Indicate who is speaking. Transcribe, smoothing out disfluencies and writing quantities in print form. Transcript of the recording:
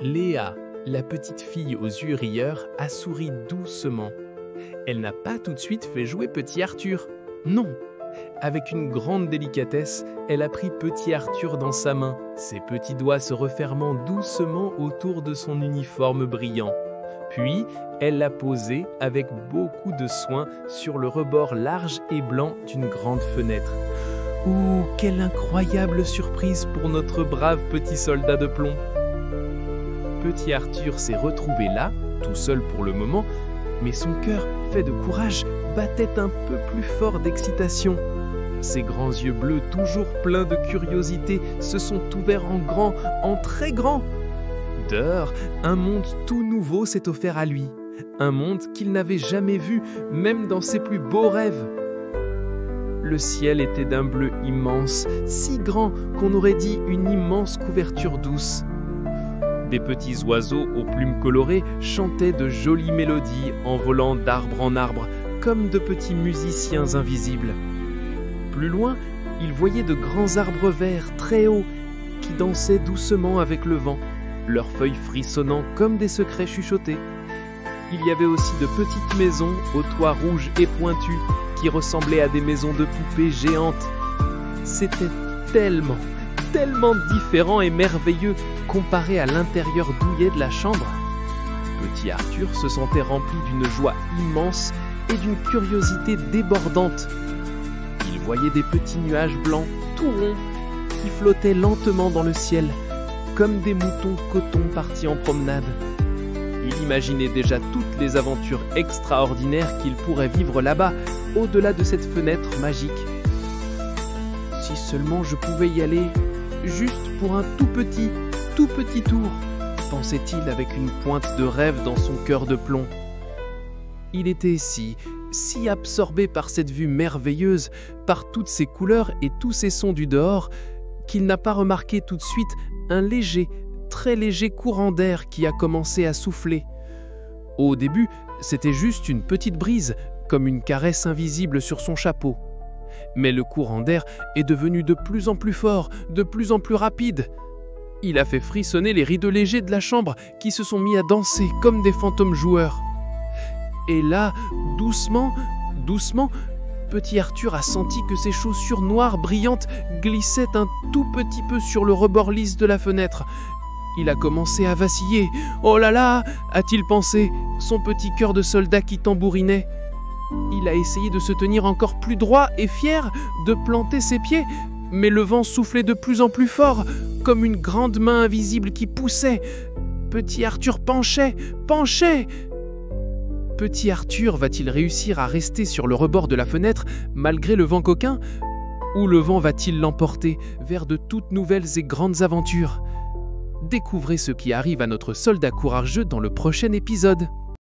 Speaker 1: Léa, la petite fille aux yeux rieurs, a souri doucement. Elle n'a pas tout de suite fait jouer petit Arthur. Non. Avec une grande délicatesse, elle a pris petit Arthur dans sa main, ses petits doigts se refermant doucement autour de son uniforme brillant. Puis, elle l'a posé avec beaucoup de soin sur le rebord large et blanc d'une grande fenêtre. Ouh, quelle incroyable surprise pour notre brave petit soldat de plomb! Petit Arthur s'est retrouvé là, tout seul pour le moment, mais son cœur, fait de courage, battait un peu plus fort d'excitation. Ses grands yeux bleus, toujours pleins de curiosité, se sont ouverts en grand, en très grand. Dehors, un monde tout nouveau s'est offert à lui, un monde qu'il n'avait jamais vu, même dans ses plus beaux rêves. Le ciel était d'un bleu immense, si grand qu'on aurait dit une immense couverture douce. Des petits oiseaux aux plumes colorées chantaient de jolies mélodies en volant d'arbre en arbre, comme de petits musiciens invisibles. Plus loin, il voyait de grands arbres verts très hauts qui dansaient doucement avec le vent, leurs feuilles frissonnant comme des secrets chuchotés. Il y avait aussi de petites maisons aux toits rouges et pointus qui ressemblaient à des maisons de poupées géantes. C'était tellement différent et merveilleux comparé à l'intérieur douillet de la chambre. Petit Arthur se sentait rempli d'une joie immense et d'une curiosité débordante. Il voyait des petits nuages blancs tout ronds qui flottaient lentement dans le ciel, comme des moutons coton partis en promenade. Il imaginait déjà toutes les aventures extraordinaires qu'il pourrait vivre là-bas, au-delà de cette fenêtre magique. Si seulement je pouvais y aller, juste pour un tout petit tour, pensait-il avec une pointe de rêve dans son cœur de plomb. Il était si absorbé par cette vue merveilleuse, par toutes ces couleurs et tous ces sons du dehors, qu'il n'a pas remarqué tout de suite un très léger courant d'air qui a commencé à souffler. Au début, c'était juste une petite brise, comme une caresse invisible sur son chapeau. Mais le courant d'air est devenu de plus en plus fort, de plus en plus rapide. Il a fait frissonner les rideaux légers de la chambre qui se sont mis à danser comme des fantômes joueurs. Et là, doucement, petit Arthur a senti que ses chaussures noires brillantes glissaient un tout petit peu sur le rebord lisse de la fenêtre. Il a commencé à vaciller. « Oh là là !» a-t-il pensé, son petit cœur de soldat qui tambourinait. Il a essayé de se tenir encore plus droit et fier, de planter ses pieds, mais le vent soufflait de plus en plus fort, comme une grande main invisible qui poussait. Petit Arthur penchait. Petit Arthur va-t-il réussir à rester sur le rebord de la fenêtre malgré le vent coquin? Ou le vent va-t-il l'emporter vers de toutes nouvelles et grandes aventures? Découvrez ce qui arrive à notre soldat courageux dans le prochain épisode.